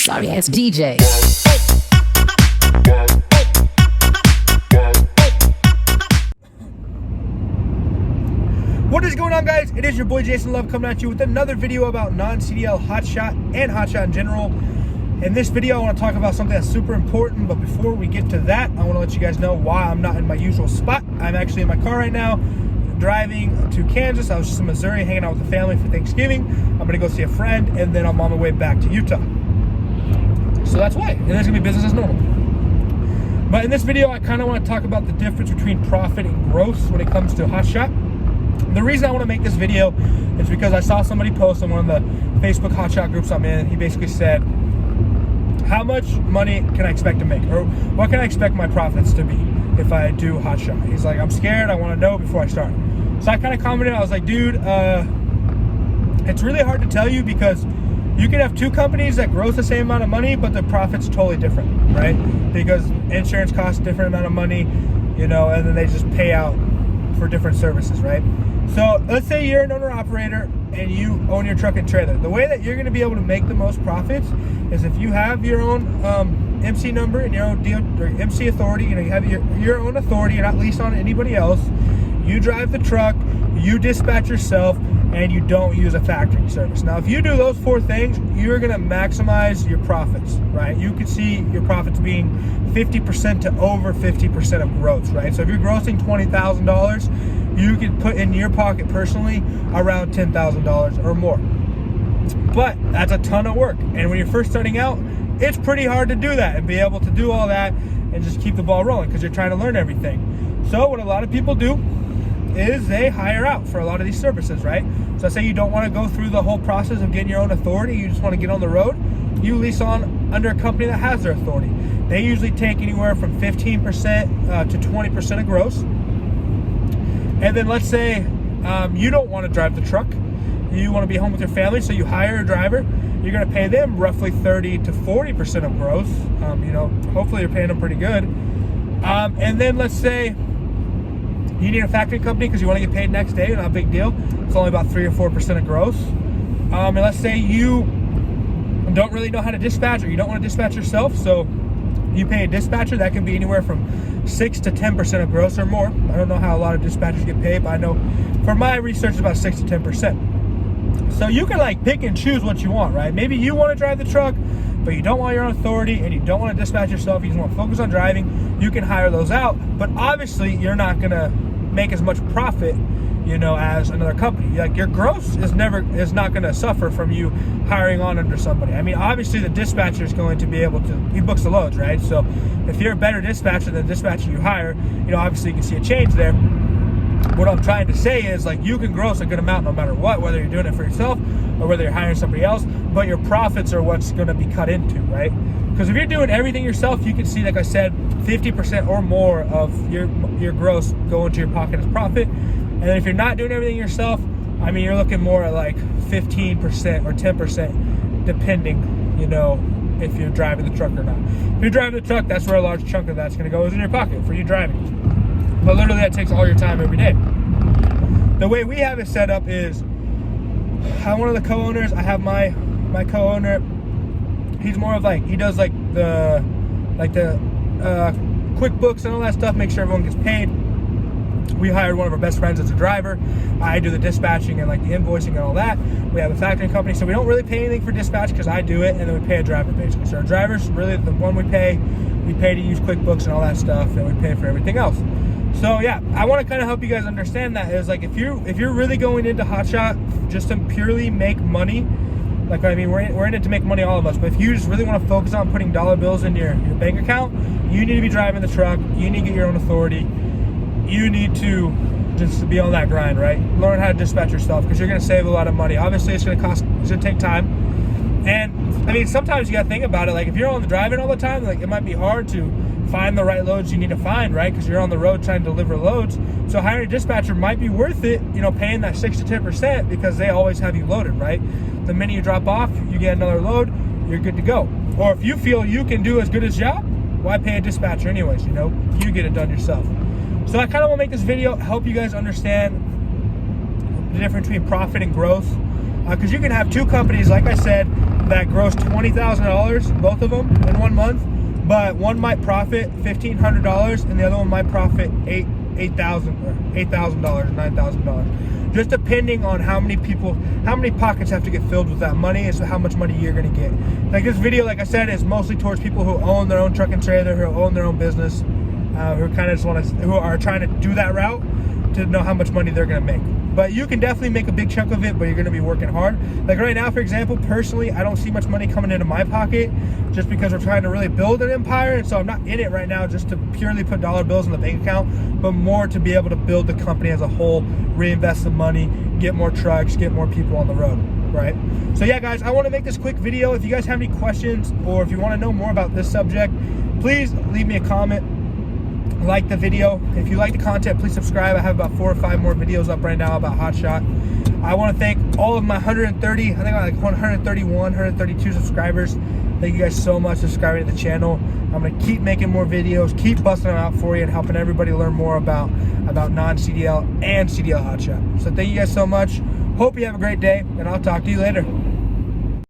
Sorry ass DJ. What is going on, guys? It is your boy Jason Love coming at you with another video about non-CDL Hotshot and Hotshot in general. In this video, I want to talk about something that's super important, but before we get to that, I want to let you guys know why I'm not in my usual spot. I'm actually in my car right now, driving to Kansas. I was just in Missouri hanging out with the family for Thanksgiving. I'm going to go see a friend, and then I'm on my way back to Utah. So that's why. And it's going to be business as normal. But in this video, I kind of want to talk about the difference between profit and growth when it comes to Hotshot. The reason I want to make this video is because I saw somebody post on one of the Facebook Hotshot groups I'm in. He basically said, how much money can I expect to make? Or what can I expect my profits to be if I do Hotshot? He's like, I'm scared. I want to know before I start. So I kind of commented. I was like, dude, it's really hard to tell you because you can have two companies that grow the same amount of money, but the profit's totally different, right? Because insurance costs a different amount of money, you know, and then they just pay out for different services, right? So let's say you're an owner-operator and you own your truck and trailer. The way that you're going to be able to make the most profits is if you have your own MC number and your own deal, or MC authority. You know, you have your own authority. You're not leased on anybody else. You drive the truck, you dispatch yourself, and you don't use a factoring service. Now, if you do those four things, you're going to maximize your profits, right? You could see your profits being 50% to over 50% of gross, right? So if you're grossing $20,000, you could put in your pocket personally around $10,000 or more. But that's a ton of work. And when you're first starting out, it's pretty hard to do that and be able to do all that and just keep the ball rolling because you're trying to learn everything. So what a lot of people do is they hire out for a lot of these services, right? So say you don't want to go through the whole process of getting your own authority, you just want to get on the road, you lease on under a company that has their authority. They usually take anywhere from 15% to 20% of gross. And then let's say you don't want to drive the truck, you want to be home with your family, so you hire a driver. You're going to pay them roughly 30 to 40% of gross. You know, hopefully you're paying them pretty good. And then let's say you need a factory company because you want to get paid next day, not a big deal. It's only about 3 or 4% of gross. And let's say you don't really know how to dispatch, or you don't want to dispatch yourself, so you pay a dispatcher. That can be anywhere from 6 to 10% of gross or more. I don't know how a lot of dispatchers get paid, but I know for my research it's about 6 to 10%. So you can like pick and choose what you want, right? Maybe you want to drive the truck, but you don't want your own authority and you don't want to dispatch yourself. You just want to focus on driving. You can hire those out, but obviously you're not going to make as much profit, you know, as another company. Like your gross is not going to suffer from you hiring on under somebody. I mean, obviously the dispatcher is going to be able to, he books the loads, right? So if you're a better dispatcher than the dispatcher you hire, you know, obviously you can see a change there. What I'm trying to say is, like, you can gross a good amount no matter what, whether you're doing it for yourself or whether you're hiring somebody else, but your profits are what's going to be cut into, right? Because if you're doing everything yourself, you can see, like I said, 50% or more of your gross go into your pocket as profit. And then if you're not doing everything yourself, I mean, you're looking more at like 15% or 10%, depending, you know, if you're driving the truck or not. If you're driving the truck, that's where a large chunk of that's going to go is in your pocket for you driving. But literally that takes all your time every day. The way we have it set up is, I'm one of the co-owners. I have my co-owner. He's more of like, he does like the QuickBooks and all that stuff, make sure everyone gets paid. We hired one of our best friends as a driver. I do the dispatching and like the invoicing and all that. We have a factoring company, so we don't really pay anything for dispatch because I do it, and then we pay a driver basically. So our driver's really the one we pay to use QuickBooks and all that stuff, and we pay for everything else. So yeah, I want to kind of help you guys understand that is like if you're really going into Hotshot just to purely make money, like, I mean, we're in it to make money, all of us, but if you just really want to focus on putting dollar bills in your bank account, you need to be driving the truck, you need to get your own authority, you need to just be on that grind, right? Learn how to dispatch yourself because you're going to save a lot of money. Obviously, it's going to take time. And I mean, sometimes you got to think about it. Like if you're on the driving all the time, like it might be hard to find the right loads you need to find, right? Because you're on the road trying to deliver loads. So hiring a dispatcher might be worth it, you know, paying that 6 to 10% because they always have you loaded, right? The minute you drop off, you get another load, you're good to go. Or if you feel you can do as good a job, why pay a dispatcher anyways, you know? You get it done yourself. So I kind of want to make this video help you guys understand the difference between profit and growth. Because you can have two companies, like I said, that gross $20,000, both of them in 1 month, but one might profit $1,500 and the other one might profit $8,000 or $9,000, just depending on how many pockets have to get filled with that money and so how much money you're going to get. Like this video, like I said, is mostly towards people who own their own truck and trailer, who own their own business, who are trying to do that route to know how much money they're going to make. But you can definitely make a big chunk of it, but you're going to be working hard. Like right now, for example, personally, I don't see much money coming into my pocket just because we're trying to really build an empire. And so I'm not in it right now just to purely put dollar bills in the bank account, but more to be able to build the company as a whole, reinvest the money, get more trucks, get more people on the road, right? So yeah, guys, I want to make this quick video. If you guys have any questions or if you want to know more about this subject, please leave me a comment. Like the video. If you like the content, please subscribe. I have about 4 or 5 more videos up right now about Hotshot. I want to thank all of my 131, 132 subscribers. Thank you guys so much for subscribing to the channel. I'm going to keep making more videos, keep busting them out for you and helping everybody learn more about non-CDL and CDL Hotshot. So thank you guys so much. Hope you have a great day, and I'll talk to you later.